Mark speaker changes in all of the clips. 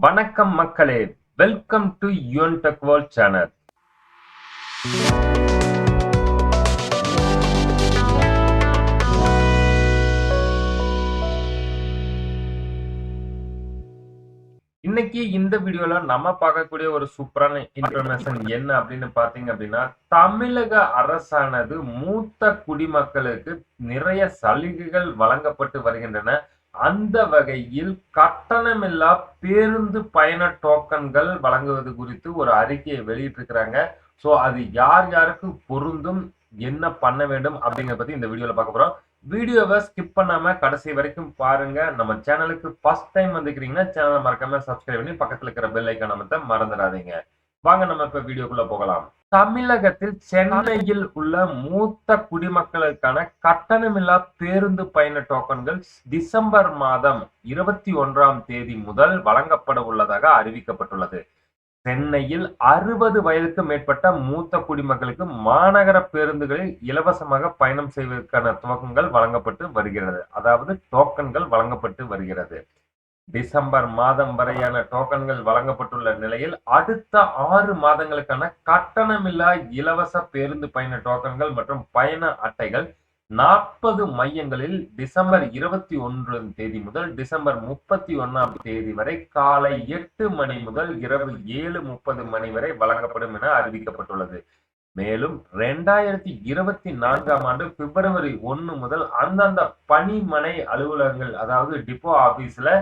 Speaker 1: வணக்கம் மக்களே, welcome to Yuvan tech world channel. இன்னைக்கு இந்த வீடியோல நம்ம பார்க்கக்கூடிய ஒரு சூப்பரான இன்ஃபர்மேஷன் என்ன அப்படின்னு பாத்தீங்க அப்படின்னா, தமிழக அரசானது மூத்த குடிமக்களுக்கு நிறைய சலுகைகள் வழங்கப்பட்டு வருகின்றன. அந்த வகையில் கட்டணமில்லா பேருந்து பயண டோக்கன்கள் வழங்குவது குறித்து ஒரு அறிக்கையை வெளியிட்டிருக்கிறாங்க. சோ அது யார் யாருக்கு பொருந்தும், என்ன பண்ண வேண்டும் அப்படிங்கறத பத்தி இந்த வீடியோல பார்க்க போறோம். வீடியோவை ஸ்கிப் பண்ணாம கடைசி வரைக்கும் பாருங்க. நம்ம சேனலுக்கு ஃபர்ஸ்ட் டைம் வந்துக்கிறீங்கன்னா சேனலை மறக்காம சப்ஸ்கிரைப் பண்ணி பக்கத்துல இருக்கிற பெல் ஐக்கான அமைத்த மறந்துடாதீங்க. வாங்க நம்ம இப்ப வீடியோக்குள்ள போகலாம். தமிழகத்தில் சென்னையில் உள்ள மூத்த குடிமக்களுக்கான கட்டணமில்லா பேருந்து பயண டோக்கன்கள் டிசம்பர் மாதம் 21ஆம் தேதி முதல் வழங்கப்பட உள்ளதாக அறிவிக்கப்பட்டுள்ளது. சென்னையில் 60 வயதுக்கு மேற்பட்ட மூத்த குடிமக்களுக்கு மாநகர பேருந்துகளில் இலவசமாக பயணம் செய்வதற்கான துவக்கங்கள் வழங்கப்பட்டு வருகிறது. அதாவது டோக்கன்கள் வழங்கப்பட்டு வருகிறது. டிசம்பர் மாதம் வரையான டோக்கன்கள் வழங்கப்பட்டுள்ள நிலையில் அடுத்த 6 மாதங்களுக்கான கட்டணமில்லா இலவச பேருந்து பயண டோக்கன்கள் மற்றும் பயண அட்டைகள் 40 மையங்களில் டிசம்பர் 21 தேதி முதல் டிசம்பர் 31ஆம் தேதி வரை காலை 8 மணி முதல் இரவு 7:30 மணி வரை வழங்கப்படும் என அறிவிக்கப்பட்டுள்ளது. மேலும் 2024ஆம் ஆண்டு பிப்ரவரி 1 முதல் அந்தந்த பணிமனை அலுவலகங்கள், அதாவது டிப்போ ஆபீஸ்ல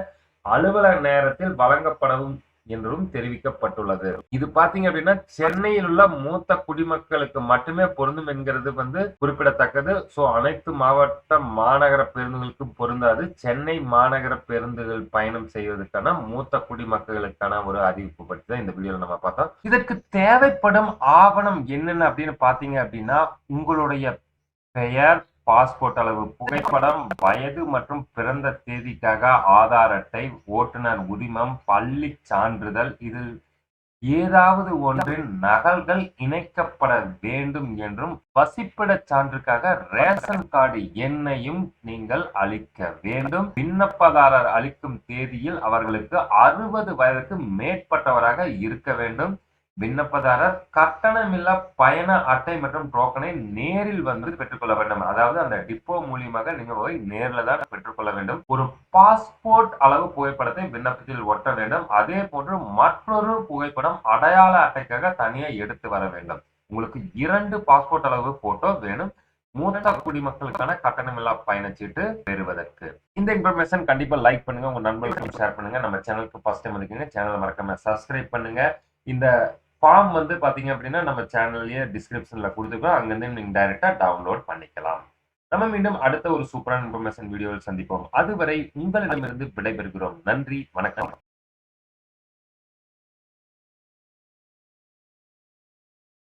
Speaker 1: அலுவலக நேரத்தில் வழங்கப்படும் என்றும் தெரிவிக்கப்பட்டுள்ளது. இது பாத்தீங்க அப்படின்னா சென்னையில் உள்ள மூத்த குடிமக்களுக்கு மட்டுமே பொருந்தும் என்கிறது குறிப்பிடத்தக்கது. சோ அனைத்து மாவட்ட மாநகர பேருந்துகளுக்கும் பொருந்தாது. சென்னை மாநகர பேருந்துகள் பயணம் செய்வதற்கான மூத்த குடிமக்களுக்கான ஒரு அறிவிப்பு பற்றி தான் இந்த வீடியோல நம்ம பார்த்தோம். இதற்கு தேவைப்படும் ஆவணம் என்னென்ன அப்படின்னு பாத்தீங்க அப்படின்னா, உங்களுடைய பெயர், பாஸ்போர்ட் அளவு புகைப்படம், வயது மற்றும் பிறந்த தேதிக்காக ஆதார் அட்டை, ஓட்டுநர் உரிமம், பள்ளி சான்றிதழ், இதில் ஏதாவது ஒன்றின் நகல்கள் இணைக்கப்பட வேண்டும் என்றும், வசிப்பிட சான்றுக்காக ரேஷன் கார்டு எண்ணையும் நீங்கள் அளிக்க வேண்டும். விண்ணப்பதாரர் அளிக்கும் தேதியில் அவர்களுக்கு 60 வயதுக்கு மேற்பட்டவராக இருக்க வேண்டும். விண்ணப்பதாரர் கட்டணமில்லா பயண அட்டை மற்றும் டோக்கனை நேரில் வந்து பெற்றுக்கொள்ள வேண்டும். அதாவது அந்த டிப்போ மூலியமாக நீங்க போய் நேரில் தான் பெற்றுக்கொள்ள வேண்டும். ஒரு பாஸ்போர்ட் அளவு புகைப்படத்தை விண்ணப்பத்தில் ஒட்ட வேண்டும். அதே போன்று மற்றொரு புகைப்படம் அடையாள அட்டைக்காக தனியா எடுத்து வர வேண்டும். உங்களுக்கு 2 பாஸ்போர்ட் அளவு போட்டோ வேணும் மூத்த குடிமக்களுக்கான கட்டணமில்லா பயணச்சீட்டு பெறுவதற்கு. இந்த இன்ஃபர்மேஷன் கண்டிப்பா லைக் பண்ணுங்க, உங்க நண்பர்களுக்கும் ஷேர் பண்ணுங்க. நம்ம சேனலுக்கு ஃபர்ஸ்ட் டைம் வந்துருக்கீங்க, சேனலை மறக்காம சப்ஸ்கிரைப் பண்ணுங்க. இந்த ஃபார்ம் பாத்தீங்க அப்படின்னா நம்ம சேனல்லயே டிஸ்கிரிப்ஷன்ல கொடுத்துருக்கோம். அங்கிருந்து நீங்க டைரக்டா டவுன்லோட் பண்ணிக்கலாம். நம்ம மீண்டும் அடுத்த ஒரு சூப்பரான இன்ஃபர்மேஷன் வீடியோவில் சந்திப்போம். அதுவரை உங்களிடமிருந்து விடைபெறுகிறோம். நன்றி, வணக்கம்.